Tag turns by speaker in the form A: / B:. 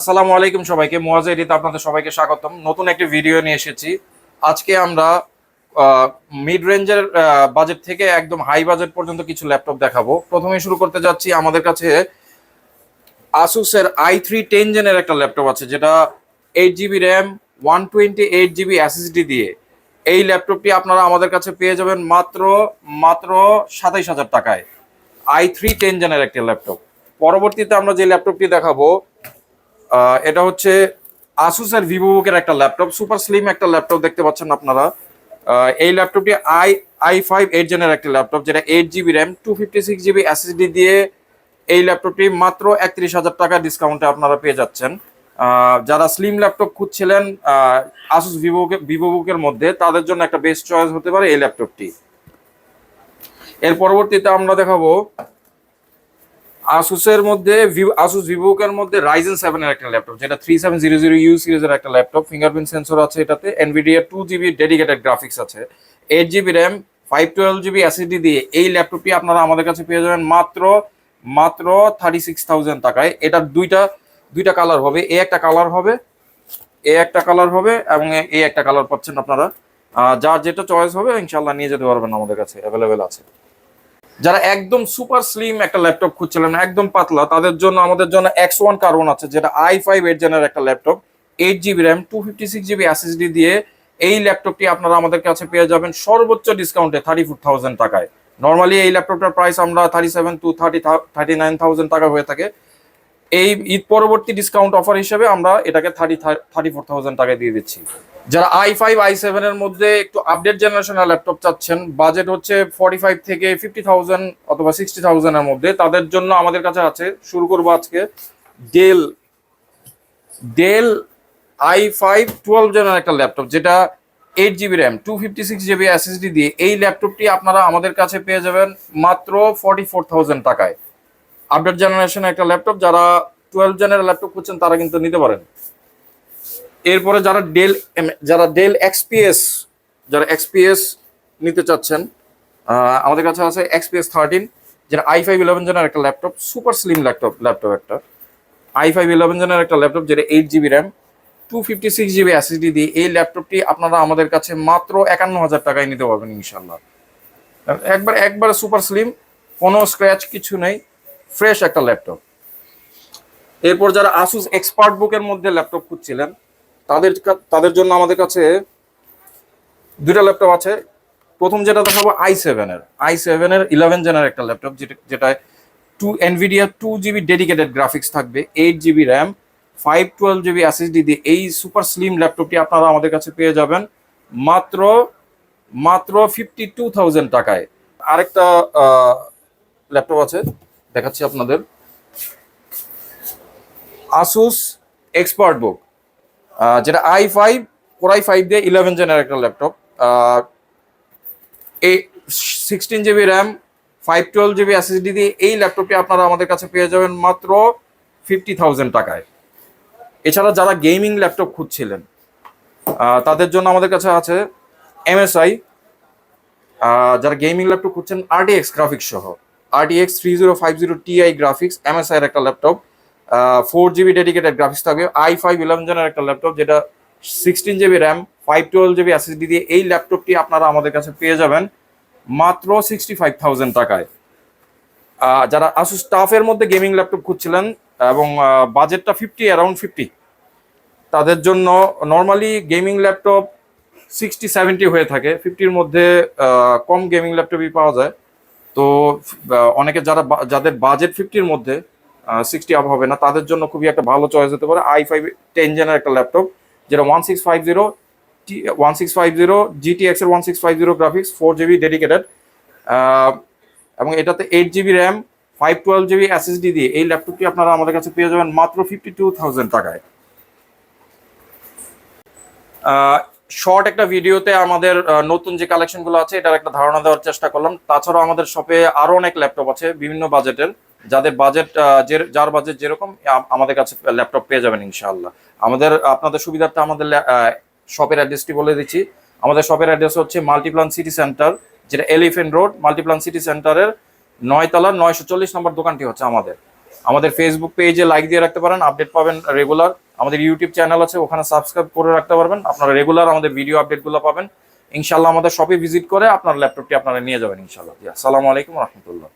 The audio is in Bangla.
A: আসসালামু আলাইকুম সবাইকে, মুয়াজ এডিতে আপনাদের সবাইকে স্বাগতম। নতুন একটি ভিডিও নিয়ে এসেছি। আজকে আমরা মিড রেঞ্জের বাজেট থেকে একদম হাই বাজেট পর্যন্ত কিছু ল্যাপটপ দেখাবো। প্রথমে শুরু করতে যাচ্ছি, আমাদের কাছে আসুসের i3 জেনের একটা ল্যাপটপ আছে, যেটা 8 জিবি র্যাম, 128 জিবি এসএসডি দিয়ে। এই ল্যাপটপটি আপনারা আমাদের কাছে পেয়ে যাবেন মাত্র মাত্র 27,000 টাকায়। i3 জেনের একটা ল্যাপটপ। পরবর্তীতে আমরা যে ল্যাপটপটি দেখাবো, এটা হচ্ছে আসুসের ভিভোবুকের একটা ল্যাপটপ, সুপার স্লিম একটা ল্যাপটপ দেখতে পাচ্ছেন আপনারা। এই ল্যাপটপটি i5 8 জেনের একটা ল্যাপটপ, যেটা 8 জিবি র্যাম, 256 জিবি এসএসডি দিয়ে। এই ল্যাপটপটি মাত্র 31,000 টাকা ডিসকাউন্টে আপনারা পেয়ে যাচ্ছেন। যারা স্লিম ল্যাপটপ খুঁজছিলেন আসুস ভিভোবুকের মধ্যে, তাদের জন্য একটা বেস্ট চয়েস হতে পারে এই ল্যাপটপটি। এর পরবর্তীতে আমরা দেখাবো আসুসের মধ্যে আসুস ভিভোকের মধ্যে Ryzen 7 এর একটা ল্যাপটপ, যেটা 3700U সিরিজের একটা ল্যাপটপ। ফিঙ্গারপ্রিন্ট সেন্সর আছে এটাতে, এনভিডিয়া 2 জিবি ডেডিকেটেড গ্রাফিক্স আছে, 8 জিবি র্যাম, 512 জিবি এসএসডি দিয়ে। এই ল্যাপটপটি আপনারা আমাদের কাছে পেয়ে যাবেন মাত্র মাত্র 36,000 টাকায়। এটার দুইটা কালার হবে, একটা কালার হবে, একটা কালার হবে এবং একটা কালার পাচ্ছেন আপনারা। যার যেটা চয়েস হবে ইনশাল্লাহ নিয়ে যেতে পারবেন, আমাদের কাছে অ্যাভেলেবেল আছে। যারা একদম সুপার স্লিম একটা ল্যাপটপ খুঁজছিলেন, একদম পাতলা, তাদের জন্য আমাদের জন্য X1 কার্বন আছে, যেটা i5 8 জেনের একটা laptop, 8 GB RAM, 256 GB SSD দিয়ে। এই ল্যাপটপটি আপনারা আমাদের কাছে পেয়ে যাবেন সর্বোচ্চ ডিসকাউন্টে 34,000 টাকায়। নর্মালি এই ল্যাপটপটার প্রাইস আমরা 37 to 39,000 টাকা হয়ে থাকে। এই ঈদ পরবর্তী ডিসকাউন্ট অফার হিসেবে আমরা এটাকে 34,000 টাকায় দিয়ে দিচ্ছি। যারা i5 i7 এর মধ্যে একটু আপডেট জেনারেশনের ল্যাপটপ চাচ্ছেন, বাজেট হচ্ছে 45 থেকে 50,000 অথবা 60,000 এর মধ্যে, তাদের জন্য আমাদের কাছে আছে। শুরু করবো আজকে ডেল ডেল i5 12 জেনের একটা ল্যাপটপ, যেটা 8 জিবি র্যাম, 256 জিবি এসএসডি দিয়ে। এই ল্যাপটপটি আপনারা আমাদের কাছে পেয়ে যাবেন মাত্র 44,000 টাকায়। আপডেট জেনারেশনের একটা ল্যাপটপ, যারা 12 জেনের ল্যাপটপ খুঁজছেন তারা কিন্তু নিতে পারেন। এরপরে যারা ডেল এক্সপিএস নিতে চাচ্ছেন, আমাদের কাছে আছে XPS 13, যেটা i5 11 জেনের একটা ল্যাপটপ, সুপার স্লিম ল্যাপটপ একটা i5 11 জেনের একটা ল্যাপটপ, যেটা 8 জিবি র্যাম, 256 জিবি এসএসডি দিয়ে। এই ল্যাপটপটি আপনারা আমাদের কাছে মাত্র 51,000 টাকায় নিতে পারবেন ইনশাল্লাহ। একবার সুপার স্লিম, কোনো স্ক্র্যাচ কিছু নেই, ফ্রেশ একটা ল্যাপটপ। এরপর যারা আসুস এক্সপার্ট বুকের মধ্যে ল্যাপটপ খুঁজছিলেন, তাদের জন্য আমাদের কাছে দুইটা ল্যাপটপ আছে। প্রথম যেটা দেখাবো i7 এর 11 জেনের একটা ল্যাপটপ, যেটা এনভিডিয়া 2 জিবি ডেডিকেটেড গ্রাফিক্স থাকবে, 8 জিবি র্যাম, 512 জিবি এসএসডি দিয়ে। এই সুপার স্লিম ল্যাপটপটি আপনারা আমাদের কাছে পেয়ে যাবেন মাত্র মাত্র 52,000 টাকায়। আরেকটা ল্যাপটপ আছে, দেখাচ্ছি আপনাদের, আসুস এক্সপার্ট বুক, যেটা i5 দিয়ে 11 জেনের একটা ল্যাপটপ, এই 16 জিবি র্যাম, 512 জিবি এসএসডি দিয়ে। এই ল্যাপটপটি আপনারা আমাদের কাছে পেয়ে যাবেন মাত্র 50,000 টাকায়। এছাড়া যারা গেমিং ল্যাপটপ খুঁজছিলেন, তাদের জন্য আমাদের কাছে আছে MSI। যারা গেমিং ল্যাপটপ খুঁজছেন RTX গ্রাফিক্স সহ, RTX 3050 Ti গ্রাফিক্স, MSI এর একটা ল্যাপটপ, 4 জিবি ডেডিকেটেড গ্রাফিক্স থাকবে, i5 11 জেনের একটা ল্যাপটপ, যেটা 16 জিবি র্যাম, 512 জিবি এসএসডি দিয়ে। এই ল্যাপটপটি আপনারা আমাদের কাছে পেয়ে যাবেন মাত্র 65,000 টাকায়। যারা আসুস টাফের মধ্যে গেমিং ল্যাপটপ খুঁজছিলেন এবং বাজেটটা অ্যারাউন্ড 50, তাদের জন্য নর্মালি গেমিং ল্যাপটপ 60-70 হয়ে থাকে, 50-র মধ্যে কম গেমিং ল্যাপটপই পাওয়া যায়। তো অনেকে যাদের বাজেট 50-র মধ্যে, 60 আপ হবে না, তাদের জন্য খুবই একটা ভালো চয়েস হতে পারে i5 10 জেনের একটা ল্যাপটপ, যেটা 1650 GTX এর 1650 গ্রাফিক্স, 4 জিবি ডেডিকেটেড, এবং এটাতে 8 জিবি র্যাম, 512 জিবি এসএসডি দিয়ে। এই ল্যাপটপটি আপনারা আমাদের কাছে পেয়ে যাবেন মাত্র 52,000 টাকায়। শর্ট একটা ভিডিওতে আমাদের নতুন যে কালেকশনগুলো আছে এটার একটা ধারণা দেওয়ার চেষ্টা করলাম। তাছাড়াও আমাদের শপে আরো অনেক ল্যাপটপ আছে বিভিন্ন বাজেটের, যার বাজেট যেরকম আমাদের কাছে ল্যাপটপ পেয়ে যাবেন ইনশাআল্লাহ। আপনাদের সুবিধার্থে আমাদের শপের অ্যাড্রেসটি বলে দিচ্ছি। আমাদের শপের অ্যাড্রেস হচ্ছে মাল্টিপ্লান সিটি সেন্টার, যেটা এলিফেন্ট রোড, মাল্টিপ্লান সিটি সেন্টারের 9 তলা 940 নম্বর দোকানটি হচ্ছে আমাদের। আমাদের ফেসবুক পেজে লাইক দিয়ে রাখতে পারেন, আপডেট পাবেন রেগুলার। আমাদের ইউটিউব চ্যানেল আছে, ওখানে সাবস্ক্রাইব করে রাখতে পারবেন, আপনারা রেগুলার আমাদের ভিডিও আপডেটগুলো পাবেন। ইনশাল্লাহ আমাদের শপে ভিজিট করে আপনার ল্যাপটপটি আপনারা নিয়ে যাবেন ইনশাল্লাহ। আসসালামু আলাইকুম রহমতুল্লাহ।